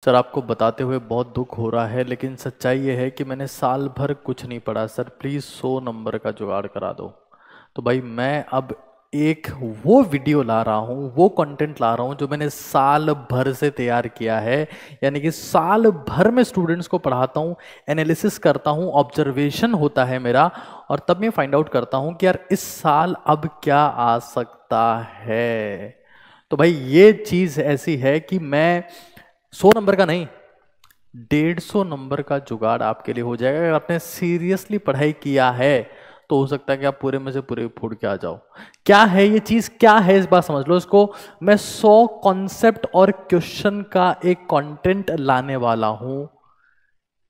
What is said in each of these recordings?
Sir आपको बताते हुए बहुत दुख हो रहा है, लेकिन सच्चाई ये है कि मैंने साल भर कुछ नहीं पढ़ा सर, प्लीज़ 100 नंबर का जुगाड़ करा दो। तो भाई मैं अब एक वो वीडियो ला रहा हूँ, वो कंटेंट ला रहा हूँ जो मैंने साल भर से तैयार किया है। यानी कि साल भर में स्टूडेंट्स को पढ़ाता हूँ, एनालिसिस करता हूँ, ऑब्जर्वेशन होता है मेरा, और तब मैं फाइंड आउट करता हूँ कि यार इस साल अब क्या आ सकता है। तो भाई ये चीज़ ऐसी है कि मैं 100 नंबर का नहीं, 150 नंबर का जुगाड़ आपके लिए हो जाएगा। अगर आपने सीरियसली पढ़ाई किया है तो हो सकता है कि आप पूरे में से पूरे फोड़ के आ जाओ। क्या है ये चीज, क्या है इस बात समझ लो इसको। मैं 100 कॉन्सेप्ट और क्वेश्चन का एक कंटेंट लाने वाला हूं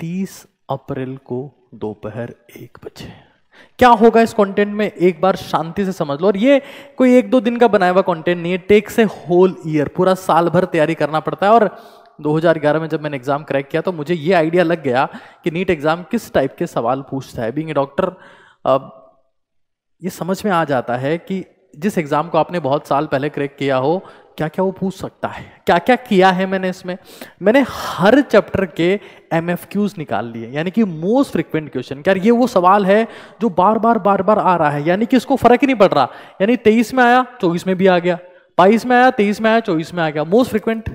30 अप्रैल को दोपहर 1 बजे। क्या होगा इस कंटेंट में, एक बार शांति से समझ लो। और ये कोई एक दो दिन का बनाया हुआ कंटेंट नहीं है, टेक्स ए होल ईयर, पूरा साल भर तैयारी करना पड़ता है। और 2011 में जब मैंने एग्जाम क्रैक किया तो मुझे ये आइडिया लग गया कि नीट एग्जाम किस टाइप के सवाल पूछता है। बीइंग ए डॉक्टर ये समझ में आ जाता है कि जिस एग्जाम को आपने बहुत साल पहले क्रैक किया हो, क्या क्या वो पूछ सकता है। क्या क्या किया है मैंने इसमें, मैंने हर चैप्टर के एमएफक्यूज निकाल लिए, यानी कि मोस्ट फ्रिक्वेंट क्वेश्चन। क्या ये वो सवाल है जो बार बार आ रहा है, यानी कि इसको फर्क ही नहीं पड़ रहा। यानी 23 में आया 24 में भी आ गया, 22 में आया 23 में आया 24 में आ गया। मोस्ट फ्रिक्वेंट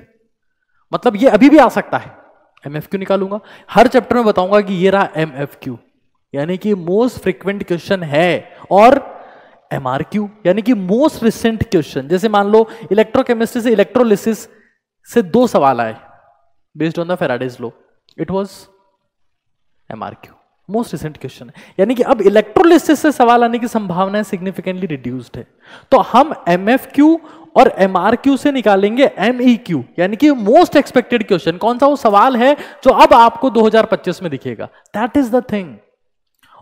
मतलब ये अभी भी आ सकता है। एमएफक्यू निकालूंगा, हर चैप्टर में बताऊंगा कि ये रहा एमएफक्यू, यानी कि मोस्ट फ्रिक्वेंट क्वेश्चन है। और एमआरक्यू यानी कि मोस्ट रिसेंट क्वेश्चन। जैसे मान लो इलेक्ट्रोकेमिस्ट्री से इलेक्ट्रोलिसिस से 2 सवाल आए based on the Faraday's law, it was MRQ, most recent question है। यानी कि अब इलेक्ट्रोलिसिस से सवाल आने की संभावना सिग्निफिकेंटली रिड्यूस्ड है। तो हम एमएफक्यू और एमआरक्यू से निकालेंगे एमईक्यू, यानी कि मोस्ट एक्सपेक्टेड क्वेश्चन। कौन सा वो सवाल है जो अब आपको 2025 में दिखेगा, दैट इज द थिंग।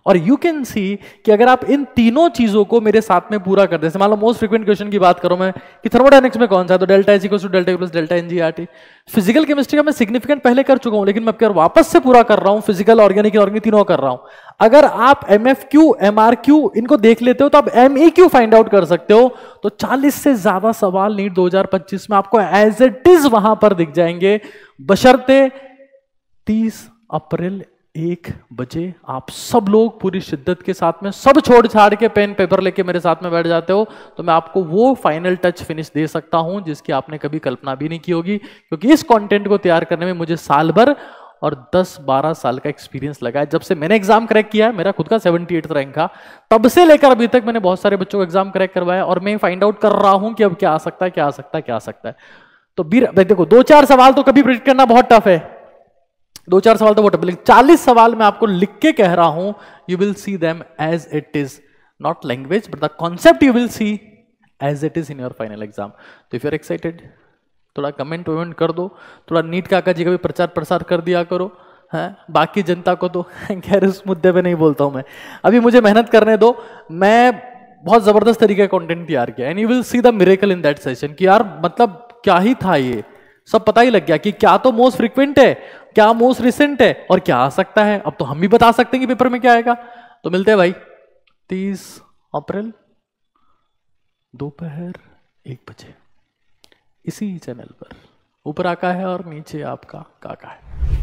और यू कैन सी कि अगर आप इन तीनों चीजों को मेरे साथ में पूरा कर दे, मान लो मोस्ट फ्रीक्वेंट क्वेश्चन की बात करूं मैं कि थर्मोडायनेमिक्स में कौन सा है, तो delta H equals to delta plus delta NGRT. Physical chemistry का मैं सिग्निफिकेंट पहले कर चुका हूं, लेकिन मैं अब वापस से पूरा कर रहा हूं, फिजिकल ऑर्गेनिक ऑर्गेनिक तीनों कर रहा हूं। अगर आप एमएफक्यू एमआरक्यू इनको देख लेते हो तो आप एमईक्यू फाइंड आउट कर सकते हो। तो 40 से ज्यादा सवाल नीट 2025 में आपको एज इट इज वहां पर दिख जाएंगे, बशर्ते 30 अप्रैल 1 बजे आप सब लोग पूरी शिद्दत के साथ में सब छोड़ छाड़ के पेन पेपर लेके मेरे साथ में बैठ जाते हो, तो मैं आपको वो फाइनल टच फिनिश दे सकता हूं जिसकी आपने कभी कल्पना भी नहीं की होगी। क्योंकि इस कंटेंट को तैयार करने में मुझे साल भर और 10-12 साल का एक्सपीरियंस लगा है। जब से मैंने एग्जाम क्रैक किया है, मेरा खुद का 78 रैंक था, तब से लेकर अभी तक मैंने बहुत सारे बच्चों को एग्जाम क्रैक करवाया, और मैं फाइंड आउट कर रहा हूं कि अब क्या आ सकता है, क्या आ सकता है, क्या आ सकता है। तो देखो 2-4 सवाल तो कभी प्रिडिक्ट करना बहुत टफ है, 2-4 सवाल तो वो टफ, लेकिन 40 सवाल मैं आपको लिख के कह रहा हूं, you will see them as it is, not language but the concept you will see as it is in your final exam. तो इफ यू आर एक्साइटेड, थोड़ा कमेंट वमेंट कर दो, थोड़ा नीट काका जी का भी प्रचार प्रसार कर दिया करो। है बाकी जनता को तो खैर उस मुद्दे पे नहीं बोलता हूं मैं, अभी मुझे मेहनत करने दो। मैं बहुत जबरदस्त तरीके का कंटेंट तैयार किया, and you will see the miracle in that session कि यार मतलब क्या ही था, ये सब पता ही लग गया कि क्या तो मोस्ट फ्रीक्वेंट है, क्या मोस्ट रिसेंट है, और क्या आ सकता है। अब तो हम भी बता सकते हैं कि पेपर में क्या आएगा। तो मिलते हैं भाई 30 अप्रैल दोपहर 1 बजे इसी चैनल पर। ऊपर आका है और नीचे आपका काका है।